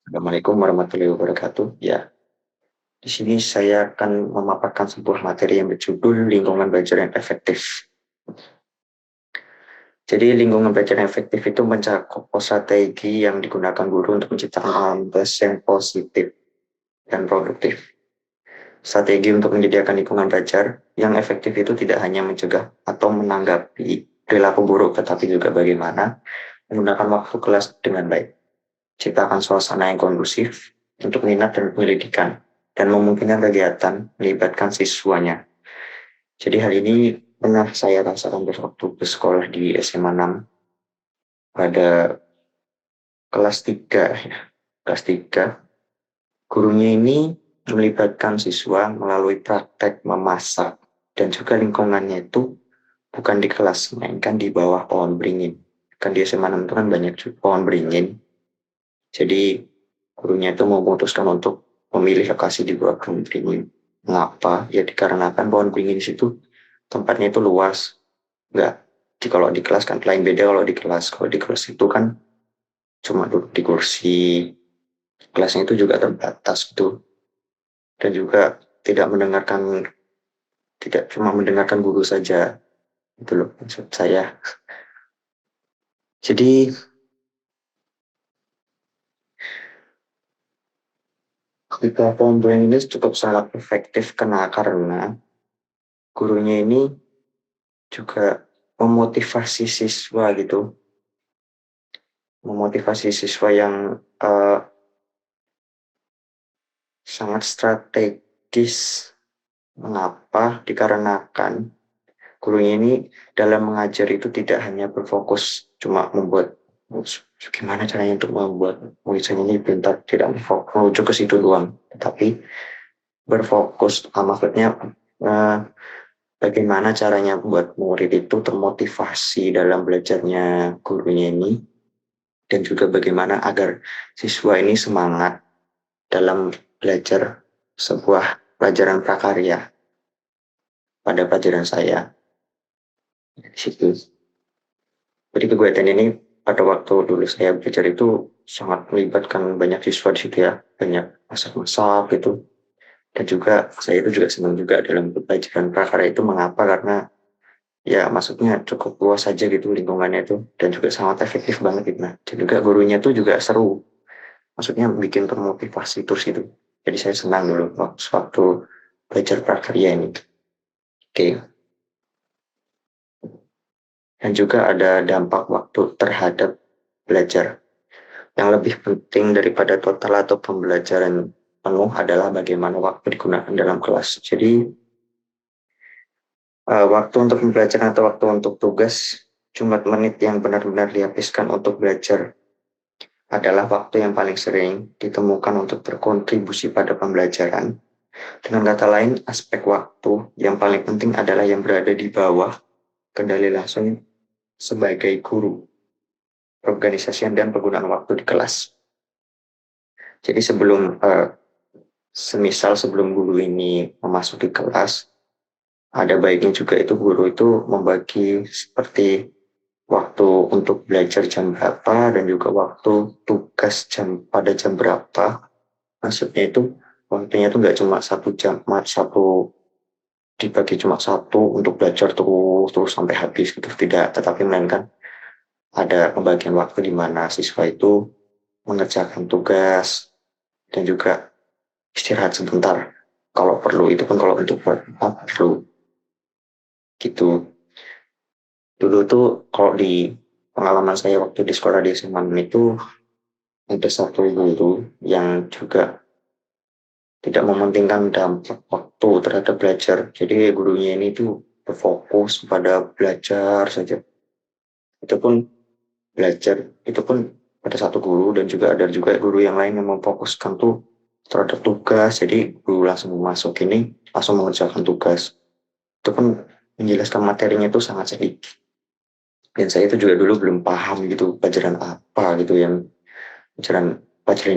Assalamualaikum warahmatullahi wabarakatuh. Ya, di sini saya akan memaparkan sebuah materi yang berjudul lingkungan belajar yang efektif. Jadi, lingkungan belajar yang efektif itu mencakup strategi yang digunakan guru untuk menciptakan alam belajar yang positif dan produktif. Strategi untuk menyediakan lingkungan belajar yang efektif itu tidak hanya mencegah atau menanggapi perilaku buruk, tetapi juga bagaimana menggunakan waktu kelas dengan baik. Ciptakan suasana yang kondusif untuk minat dan penyelidikan, dan memungkinkan kegiatan melibatkan siswanya. Jadi hal ini pernah saya rasakan waktu bersekolah di SMA 6 pada kelas 3. Kelas 3, gurunya ini melibatkan siswa melalui praktek memasak, dan juga lingkungannya itu bukan di kelas, melainkan di bawah pohon beringin. Kan di SMA 6 itu kan banyak pohon beringin. Jadi gurunya itu memutuskan untuk memilih lokasi di bawah pohon beringin. Mengapa? Ya dikarenakan pohon beringin di situ tempatnya itu luas. Enggak, kalau di kelas kan lain beda kalau di kelas. Kalau di kelas itu kan cuma duduk di kursi. Kelasnya itu juga terbatas gitu. Dan juga tidak cuma mendengarkan guru saja. Itu loh maksud saya. Jadi ketika pohon beringin ini cukup sangat efektif karena gurunya ini juga memotivasi siswa gitu, memotivasi siswa yang sangat strategis. Mengapa? Dikarenakan gurunya ini dalam mengajar itu tidak hanya berfokus cuma membuat gimana caranya untuk membuat muridnya ini pintar, tidak menuju ke situ doang, tetapi berfokus, maksudnya eh, bagaimana caranya buat murid itu termotivasi dalam belajarnya gurunya ini, dan juga bagaimana agar siswa ini semangat dalam belajar sebuah pelajaran prakarya pada pelajaran saya di situ. Jadi kegiatan ini pada waktu dulu saya belajar itu sangat melibatkan banyak siswa di situ ya, banyak masak-masak gitu. Dan juga saya itu juga senang juga dalam pelajaran prakarya itu. Mengapa? Karena ya maksudnya cukup luas saja gitu lingkungannya itu, dan juga sangat efektif banget gitu. Nah, dan juga gurunya tuh juga seru, maksudnya bikin termotivasi terus itu. Jadi saya senang dulu waktu belajar prakarya ini. Oke. Dan juga ada dampak waktu terhadap belajar. Yang lebih penting daripada total atau pembelajaran penuh adalah bagaimana waktu digunakan dalam kelas. Jadi waktu untuk pembelajaran atau waktu untuk tugas, jumlah menit yang benar-benar dihabiskan untuk belajar adalah waktu yang paling sering ditemukan untuk berkontribusi pada pembelajaran. Dengan kata lain, aspek waktu yang paling penting adalah yang berada di bawah kendali langsung sebagai guru, organisasi dan penggunaan waktu di kelas. Jadi sebelum guru ini memasuki kelas, ada baiknya juga itu guru itu membagi seperti waktu untuk belajar jam berapa, dan juga waktu tugas pada jam berapa. Maksudnya itu waktunya itu nggak cuma 1 jam, satu dibagi cuma satu untuk belajar terus sampai habis gitu, tidak, tetapi melainkan ada pembagian waktu di mana siswa itu mengerjakan tugas dan juga istirahat sebentar kalau perlu. Itu pun kalau untuk perlu gitu. Dulu tuh kalau di pengalaman saya waktu di sekolah di SMA itu ada satu guru yang juga tidak mementingkan dampak waktu terhadap belajar. Jadi gurunya ini tuh berfokus pada belajar saja. Itu pun itu pun pada satu guru, dan juga ada juga guru yang lain yang memfokuskan tuh terhadap tugas. Jadi guru langsung masuk ini langsung mengerjakan tugas. Itu pun menjelaskan materinya itu sangat sedikit. Dan saya itu juga dulu belum paham gitu pelajaran apa gitu, yang pelajaran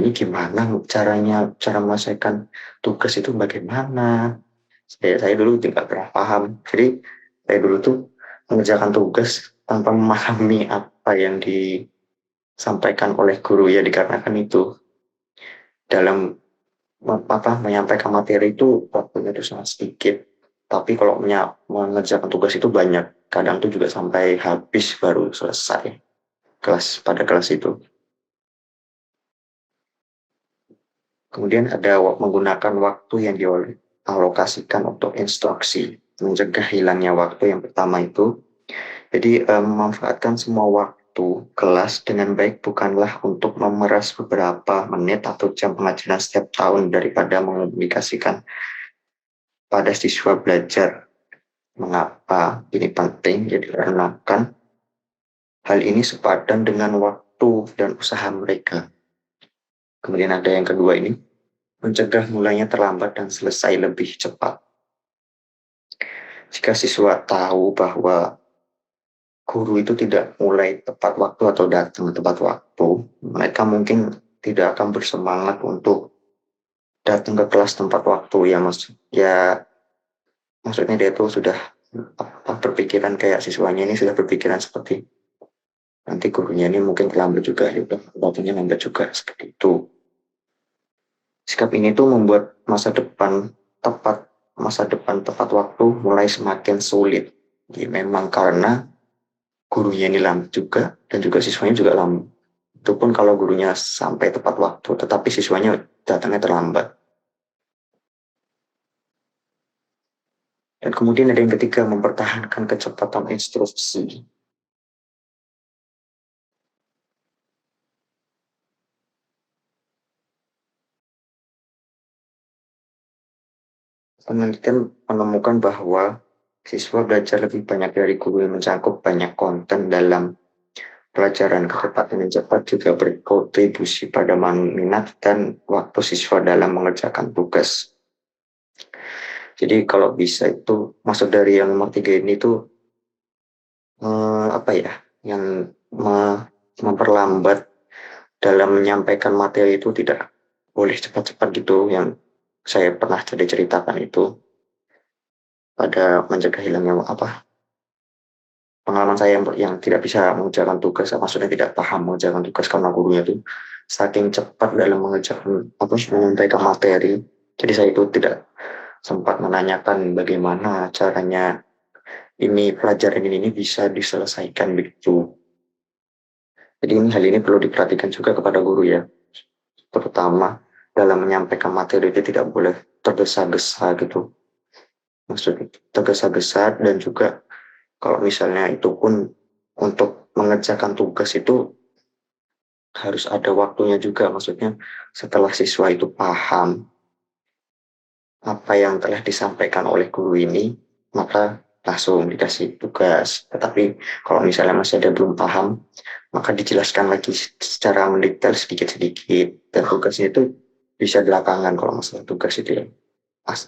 ini gimana caranya, cara menyelesaikan tugas itu bagaimana. Saya dulu tidak pernah paham. Jadi saya dulu tuh mengerjakan tugas tanpa memahami apa yang disampaikan oleh guru, ya dikarenakan itu dalam menyampaikan materi itu waktunya itu sangat sedikit, tapi kalau mengerjakan tugas itu banyak, kadang tuh juga sampai habis baru selesai pada kelas itu. Kemudian ada menggunakan waktu yang dialokasikan untuk instruksi, mencegah hilangnya waktu. Yang pertama itu, jadi memanfaatkan semua waktu kelas dengan baik bukanlah untuk memeras beberapa menit atau jam pengajaran setiap tahun daripada mengkomunikasikan pada siswa belajar. Mengapa ini penting? Jadi karena kan hal ini sepadan dengan waktu dan usaha mereka. Kemudian ada yang kedua ini, mencegah mulainya terlambat dan selesai lebih cepat. Jika siswa tahu bahwa guru itu tidak mulai tepat waktu atau datang tepat waktu, mereka mungkin tidak akan bersemangat untuk datang ke kelas tempat waktu. Maksudnya dia itu sudah berpikiran kayak siswanya ini sudah berpikiran seperti nanti gurunya ini mungkin terlambat juga, waktunya lambat juga, seperti itu. Sikap ini tuh membuat masa depan tepat waktu mulai semakin sulit. Jadi memang karena gurunya ini lambat juga dan juga siswanya juga lambat. Itu pun kalau gurunya sampai tepat waktu, tetapi siswanya datangnya terlambat. Dan kemudian ada yang ketiga, mempertahankan kecepatan instruksi. Penelitian menemukan bahwa siswa belajar lebih banyak dari guru yang mencakup banyak konten dalam pelajaran. Kecepatan yang cepat juga berkontribusi pada minat dan waktu siswa dalam mengerjakan tugas. Jadi kalau bisa itu maksud dari yang nomor 3 ini tuh yang memperlambat dalam menyampaikan materi itu tidak boleh cepat-cepat gitu, yang saya pernah ceritakan itu pada mencegah hilangnya pengalaman saya yang tidak bisa mengerjakan tugas, maksudnya tidak paham mengerjakan tugas karena gurunya itu saking cepat dalam menyampaikan materi. Jadi saya itu tidak sempat menanyakan bagaimana caranya ini pelajaran ini bisa diselesaikan begitu. Jadi hal ini perlu diperhatikan juga kepada guru ya, terutama dalam menyampaikan materi itu tidak boleh tergesa-gesa gitu. Maksudnya tergesa-gesa, dan juga kalau misalnya itu pun untuk mengerjakan tugas itu harus ada waktunya juga. Maksudnya setelah siswa itu paham apa yang telah disampaikan oleh guru ini, maka langsung dikasih tugas. Tetapi kalau misalnya masih ada belum paham, maka dijelaskan lagi secara mendetail sedikit-sedikit. Dan tugasnya itu bisa belakangan kalau masalah tugas itu ya.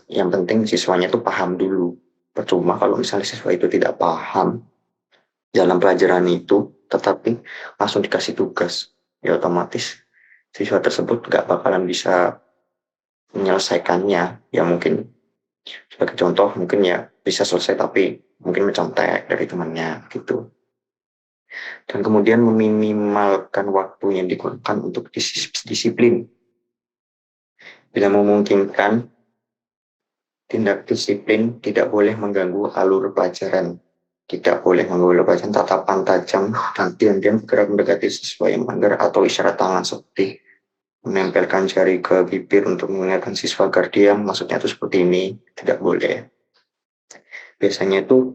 Yang penting siswanya itu paham dulu. Percuma kalau misalnya siswa itu tidak paham dalam pelajaran itu, tetapi langsung dikasih tugas, ya otomatis siswa tersebut nggak bakalan bisa menyelesaikannya. Ya mungkin sebagai contoh mungkin ya bisa selesai tapi mungkin mencontek dari temannya gitu. Dan kemudian meminimalkan waktu yang digunakan untuk disiplin. Bila memungkinkan, tindak disiplin tidak boleh mengganggu alur pelajaran. Tidak boleh mengganggu pelajaran. Tatapan tajam dan diam-diam bergerak mendekati siswa yang melanggar atau isyarat tangan seperti menempelkan jari ke bibir untuk mengingatkan siswa agar diam, maksudnya itu seperti ini, tidak boleh. Biasanya itu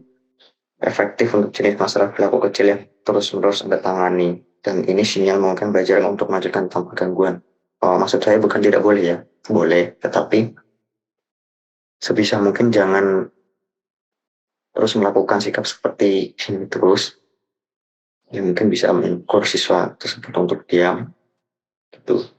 efektif untuk jenis masalah perilaku kecil yang terus-menerus Anda tangani, dan ini sinyal mungkin belajar untuk melanjutkan tanpa gangguan. Maksud saya bukan tidak boleh ya, boleh, tetapi sebisa mungkin jangan terus melakukan sikap seperti ini terus, yang mungkin bisa mengukur siswa tersebut untuk diam gitu.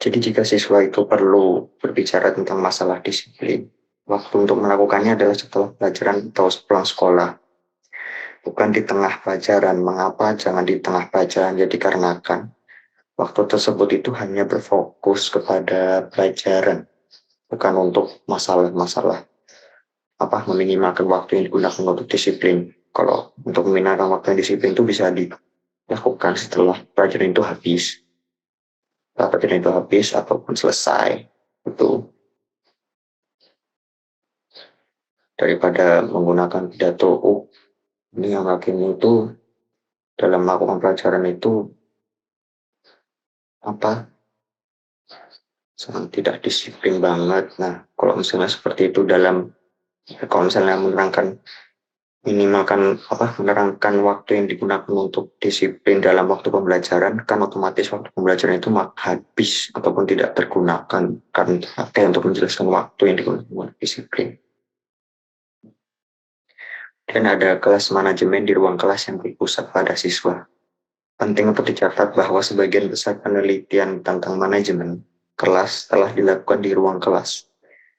Jadi jika siswa itu perlu berbicara tentang masalah disiplin, waktu untuk melakukannya adalah setelah pelajaran atau pulang sekolah, bukan di tengah pelajaran. Mengapa jangan di tengah pelajaran? Jadi dikarenakan waktu tersebut itu hanya berfokus kepada pelajaran, bukan untuk masalah-masalah meminimalkan waktu yang digunakan untuk disiplin. Kalau untuk meminimalkan waktu yang disiplin itu bisa lakukan setelah pelajaran itu habis. Setelah pelajaran itu habis ataupun selesai, itu daripada menggunakan pidato, oh ini yang hakim itu dalam melakukan pelajaran itu apa sangat tidak disiplin banget. Nah, kalau misalnya seperti itu kalau misalnya menerangkan waktu yang digunakan untuk disiplin dalam waktu pembelajaran, kan otomatis waktu pembelajaran itu habis ataupun tidak tergunakan karena dipakai untuk menjelaskan waktu yang digunakan untuk disiplin. Dan ada kelas manajemen di ruang kelas yang berpusat pada siswa. Penting untuk dicatat bahwa sebagian besar penelitian tentang manajemen kelas telah dilakukan di ruang kelas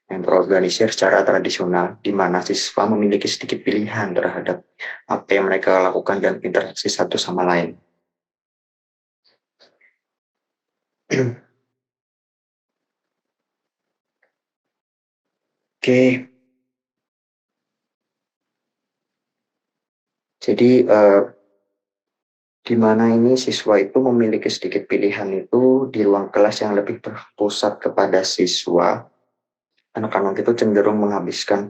yang terorganisir secara tradisional, di mana siswa memiliki sedikit pilihan terhadap apa yang mereka lakukan dan interaksi satu sama lain. Oke, jadi di mana ini siswa itu memiliki sedikit pilihan itu di ruang kelas yang lebih berpusat kepada siswa. Anak-anak itu cenderung menghabiskan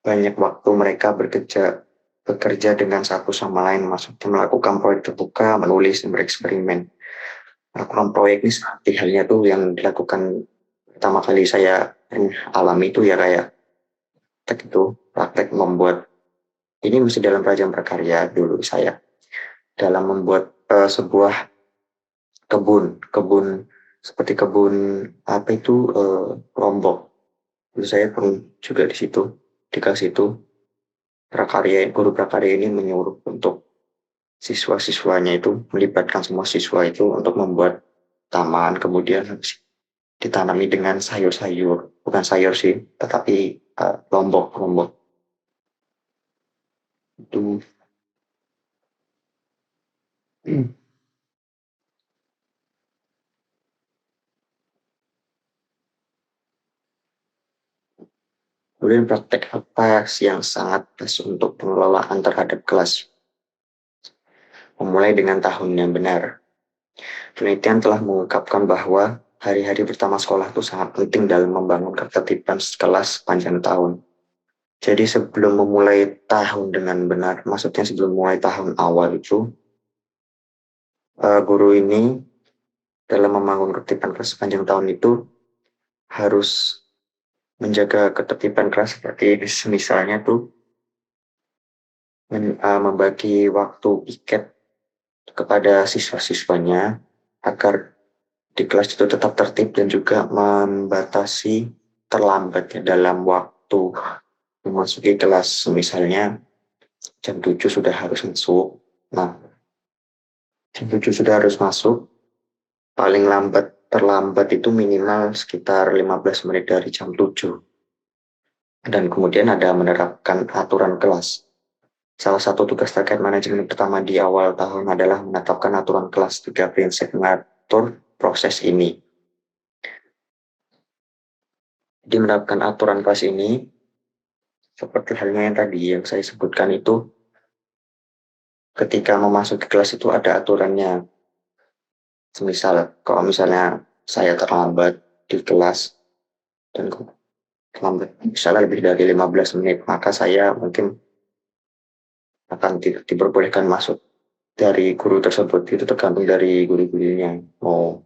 banyak waktu mereka bekerja dengan satu sama lain, maksudnya melakukan proyek terbuka, menulis, dan bereksperimen. Melakukan proyek ini seperti halnya tuh yang dilakukan pertama kali saya alami itu ya kayak praktek membuat ini mesti dalam pelajaran prakarya dulu saya dalam membuat sebuah kebun seperti kebun apa itu lombok. Lalu saya pun juga di situ dikasih itu guru prakarya ini menyuruh untuk siswa-siswanya itu melibatkan semua siswa itu untuk membuat taman, kemudian ditanami dengan sayur-sayur, bukan sayur sih tetapi lombok itu. Kemudian praktek apa yang sangat pas untuk pengelolaan terhadap kelas? Memulai dengan tahun yang benar. Penelitian telah mengungkapkan bahwa hari-hari pertama sekolah itu sangat penting dalam membangun ketertiban kelas sepanjang tahun. Jadi sebelum memulai tahun dengan benar, maksudnya sebelum mulai tahun awal itu, guru ini dalam membangun ketertiban kelas sepanjang tahun itu harus menjaga ketertiban kelas seperti misalnya tuh membagi waktu piket kepada siswa-siswanya agar di kelas itu tetap tertib dan juga membatasi terlambat ya, dalam waktu memasuki kelas. Misalnya jam 7 sudah harus masuk. Nah, jam 7 sudah harus masuk, paling terlambat itu minimal sekitar 15 menit dari jam 7. Dan kemudian ada menerapkan aturan kelas. Salah satu tugas terkait manajemen pertama di awal tahun adalah menetapkan aturan kelas, tiga prinsip mengatur proses ini. Di menerapkan aturan kelas ini, seperti halnya yang tadi yang saya sebutkan itu, ketika memasuki kelas itu ada aturannya. Semisal, kalau misalnya saya terlambat di kelas, dan terlambat misalnya lebih dari 15 menit, maka saya mungkin akan tidak diperbolehkan masuk dari guru tersebut. Itu tergantung dari guru-gurunya mau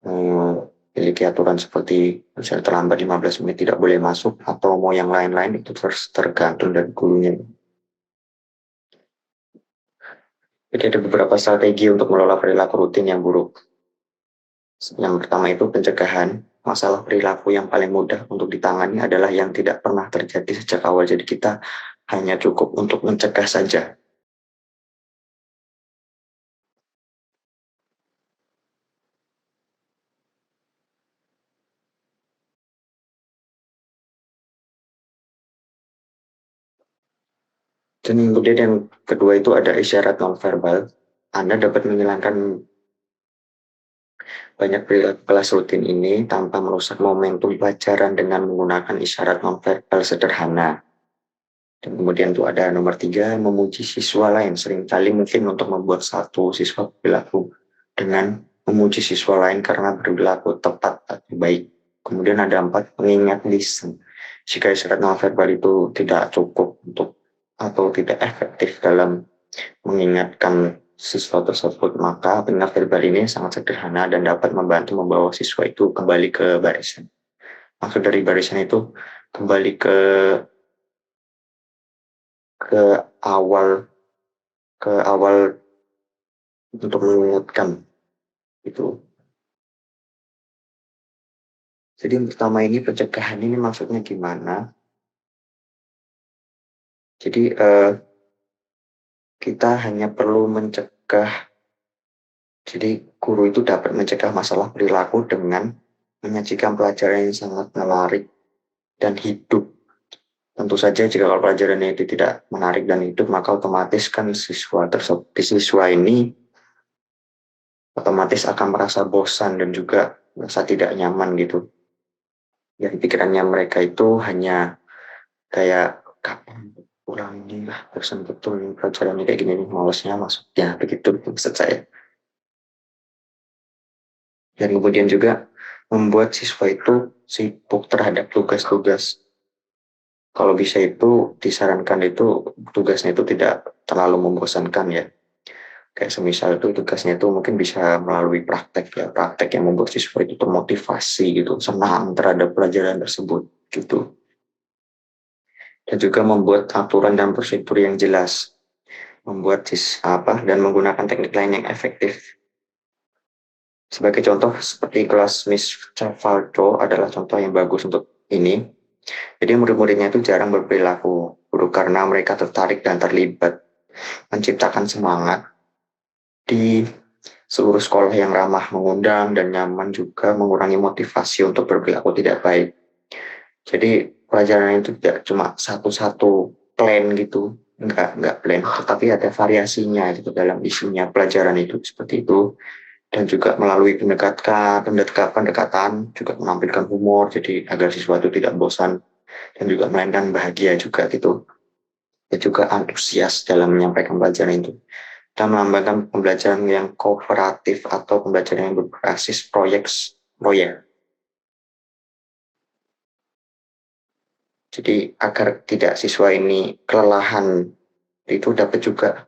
memiliki aturan seperti misalnya terlambat 15 menit tidak boleh masuk atau mau yang lain-lain, itu tergantung dari gurunya. Jadi ada beberapa strategi untuk mengelola perilaku rutin yang buruk. Yang pertama itu pencegahan. Masalah perilaku yang paling mudah untuk ditangani adalah yang tidak pernah terjadi sejak awal. Jadi kita hanya cukup untuk mencegah saja. Dan kemudian yang kedua itu ada isyarat nonverbal. Anda dapat menghilangkan banyak perilaku kelas rutin ini tanpa merusak momentum pelajaran dengan menggunakan isyarat nonverbal sederhana. Dan kemudian tuh ada nomor 3, memuji siswa lain. Seringkali mungkin untuk membuat satu siswa berlaku dengan memuji siswa lain karena berlaku tepat atau baik. Kemudian ada 4, mengingat lisan. Jika isyarat nonverbal itu tidak cukup untuk atau tidak efektif dalam mengingatkan siswa tersebut, maka pengingat verbal ini sangat sederhana dan dapat membantu membawa siswa itu kembali ke barisan. Maksud dari barisan itu kembali ke awal ke awal untuk mengingatkan itu. Jadi yang pertama ini pencegahan ini maksudnya gimana? Jadi kita hanya perlu mencegah. Jadi guru itu dapat mencegah masalah perilaku dengan menyajikan pelajaran yang sangat menarik dan hidup. Tentu saja jika pelajarannya itu tidak menarik dan hidup, maka otomatis kan siswa ini otomatis akan merasa bosan dan juga merasa tidak nyaman gitu. Yang pikirannya mereka itu hanya kayak kapan pulang ini lah, bosan betul nih pelajaran kayak gini nih, malesnya maksudnya begitu maksud saya. Dan kemudian juga membuat siswa itu sibuk terhadap tugas-tugas. Kalau bisa itu disarankan itu tugasnya itu tidak terlalu membosankan ya. Kayak semisal itu tugasnya itu mungkin bisa melalui praktek ya, praktek yang membuat siswa itu termotivasi gitu, senang terhadap pelajaran tersebut gitu. Dan juga membuat aturan dan prosedur yang jelas, membuat dan menggunakan teknik lain yang efektif. Sebagai contoh seperti kelas Miss Cavaldo adalah contoh yang bagus untuk ini. Jadi murid-muridnya itu jarang berperilaku buruk karena mereka tertarik dan terlibat, menciptakan semangat di seluruh sekolah yang ramah, mengundang dan nyaman, juga mengurangi motivasi untuk berperilaku tidak baik. Jadi pelajaran itu tidak cuma satu-satu plan gitu, enggak plan, tetapi ada variasinya gitu dalam isinya pelajaran itu seperti itu. Dan juga melalui pendekatan juga menampilkan humor, jadi agar siswa itu tidak bosan dan juga melainkan bahagia juga gitu. Dan juga antusias dalam menyampaikan pelajaran itu. Dan melambangkan pembelajaran yang kooperatif atau pembelajaran yang berbasis proyek. Jadi agar tidak siswa ini kelelahan, itu dapat juga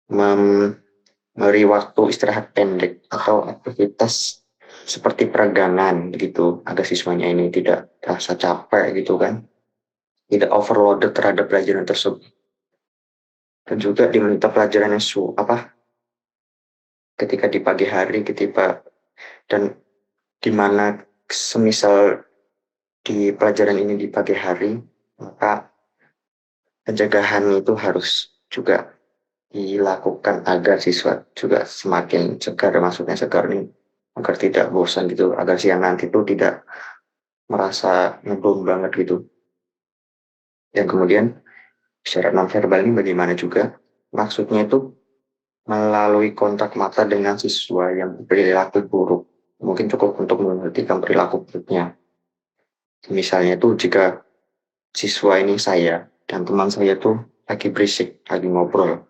memberi waktu istirahat pendek atau aktivitas seperti peregangan begitu, agar siswanya ini tidak terasa capek gitu kan, tidak overloaded terhadap pelajaran tersebut. Dan juga diminta pelajaran yang ketika di pagi hari, dan di mana semisal di pelajaran ini di pagi hari, maka pencegahan itu harus juga dilakukan agar siswa juga semakin segar, maksudnya segar nih, agar tidak bosan gitu, agar siang nanti itu tidak merasa ngebom banget gitu. Dan kemudian syarat nonverbal ini bagaimana juga? Maksudnya itu melalui kontak mata dengan siswa yang berperilaku buruk. Mungkin cukup untuk menghentikan perilaku buruknya. Misalnya itu jika siswa ini saya dan teman saya tuh lagi berisik, lagi ngobrol.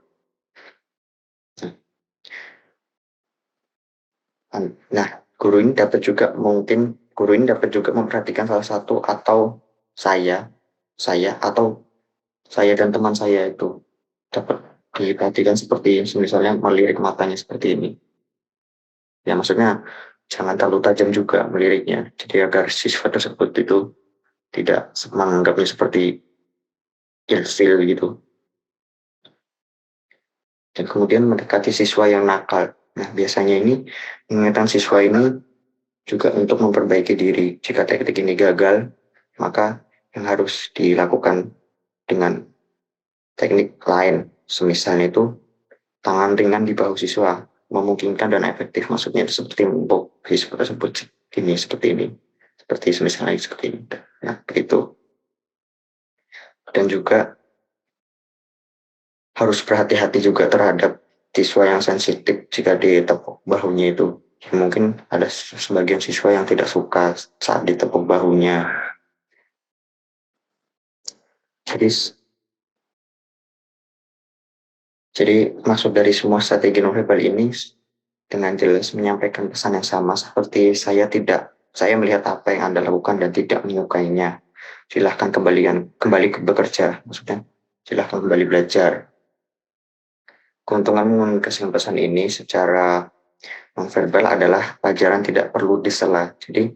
Nah, guru ini dapat juga memperhatikan salah satu atau saya atau saya dan teman saya itu dapat diperhatikan seperti misalnya melirik matanya seperti ini. Ya maksudnya jangan terlalu tajam juga meliriknya. Jadi agar siswa tersebut itu tidak menganggapnya seperti ilfil gitu. Dan kemudian mendekati siswa yang nakal. Nah biasanya ini mengingatkan siswa ini juga untuk memperbaiki diri. Jika teknik ini gagal, maka yang harus dilakukan dengan teknik lain. Semisalnya itu tangan ringan di bahu siswa, memungkinkan dan efektif. Maksudnya itu seperti untuk siswa tersebut ini seperti ini. Seperti semisalnya seperti ini. Nah, begitu. Dan juga harus berhati-hati juga terhadap siswa yang sensitif jika ditepuk bahunya itu. Mungkin ada sebagian siswa yang tidak suka saat ditepuk bahunya. Jadi Jadi maksud dari semua strategi nonverbal ini dengan jelas menyampaikan pesan yang sama seperti saya melihat apa yang Anda lakukan dan tidak menyukainya. Silahkan kembali bekerja, maksudnya silahkan kembali belajar. Keuntungan mengomunikasikan pesan ini secara nonverbal adalah pelajaran tidak perlu disela. Jadi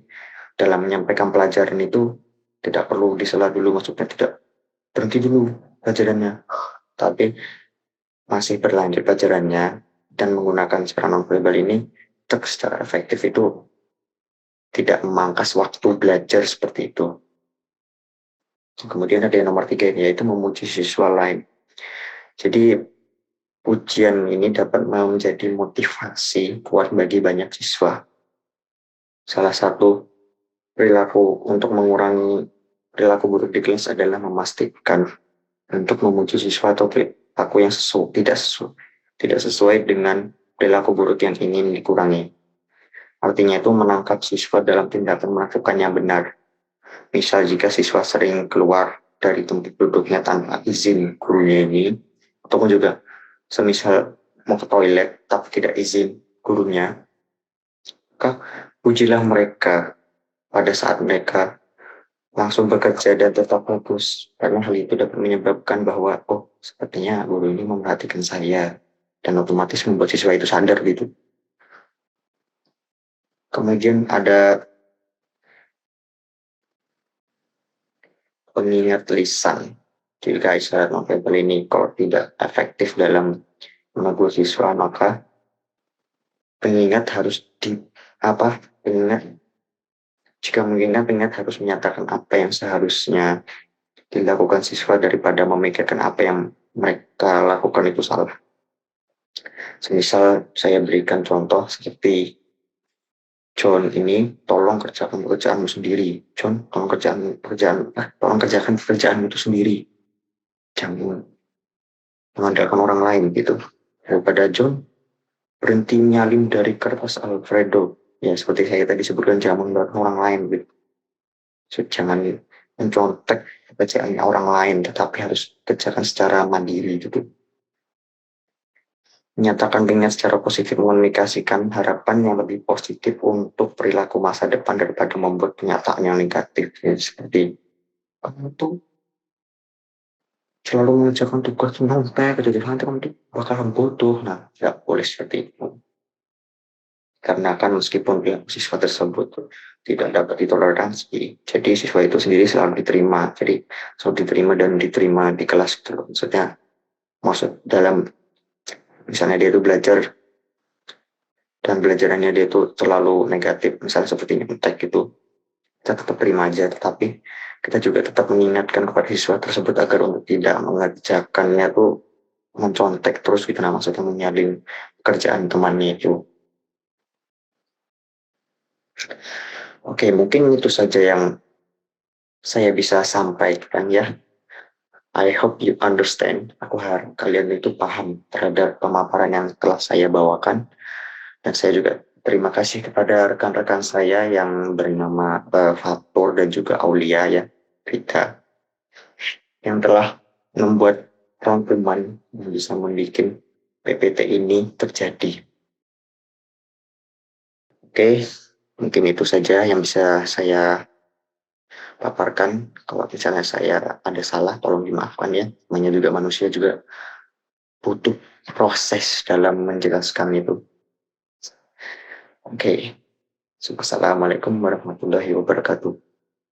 dalam menyampaikan pelajaran itu tidak perlu disela dulu, maksudnya tidak berhenti dulu pelajarannya, tapi masih berlanjut pelajarannya dan menggunakan secara nonverbal ini untuk secara efektif itu tidak memangkas waktu belajar seperti itu. Kemudian ada yang nomor 3 yaitu memuji siswa lain. Jadi pujian ini dapat menjadi motivasi kuat bagi banyak siswa. Salah satu perilaku untuk mengurangi perilaku buruk di kelas adalah memastikan untuk memuji siswa atau perilaku yang tidak sesuai dengan perilaku buruk yang ingin dikurangi. Artinya itu menangkap siswa dalam tindakan melakukan yang benar. Misal jika siswa sering keluar dari tempat duduknya tanpa izin gurunya ini, ataupun juga semisal mau ke toilet tapi tidak izin gurunya, maka pujilah mereka pada saat mereka langsung bekerja dan tetap fokus, karena hal itu dapat menyebabkan bahwa sepertinya guru ini memperhatikan saya, dan otomatis membuat siswa itu sadar gitu. Kemudian ada pengingat lisan. Jika isyarat nonverbal ini kalau tidak efektif dalam menegur siswa, maka pengingat harus pengingat harus menyatakan apa yang seharusnya dilakukan siswa daripada memikirkan apa yang mereka lakukan itu salah. Semisal saya berikan contoh seperti, John ini tolong kerjakan pekerjaanmu sendiri. John, tolong kerjakan pekerjaanmu itu sendiri. Jangan mengandalkan orang lain gitu. Daripada John berhenti nyalin dari kertas Alfredo. Ya seperti saya tadi sebutkan, jangan mengandalkan orang lain gitu. So, jangan mencontek pekerjaannya orang lain, tetapi harus kerjakan secara mandiri gitu. Menyatakan dengan secara positif mengkomunikasikan harapan yang lebih positif untuk perilaku masa depan daripada membuat kenyataan yang negatif. Ya, seperti kamu tuh selalu mengerjakan tugas sampai jadi nanti kamu tuh bakalan bodoh. Nah, tidak boleh seperti itu. Karena kan meskipun siswa tersebut tidak dapat ditoleransi, jadi siswa itu sendiri selalu diterima. Jadi selalu diterima di kelas gitu. Maksud dalam misalnya dia itu belajar dan belajarannya dia itu terlalu negatif, misalnya seperti nyontek gitu, kita tetap terima aja, tetapi kita juga tetap mengingatkan kepada siswa tersebut agar untuk tidak mengerjakannya tuh mencontek terus gitu, nah maksudnya menyalin pekerjaan temannya itu. Oke, mungkin itu saja yang saya bisa sampaikan ya. I hope you understand. Aku harap kalian itu paham terhadap pemaparan yang telah saya bawakan. Dan saya juga terima kasih kepada rekan-rekan saya yang bernama Fatur dan juga Aulia ya, Rita, yang telah membuat rangkuman yang bisa membuat PPT ini terjadi. Oke, mungkin itu saja yang bisa saya paparkan. Kalau misalnya saya ada salah, tolong dimaafkan ya. Namanya juga manusia juga butuh proses dalam menjelaskan itu. Oke, Assalamualaikum warahmatullahi wabarakatuh.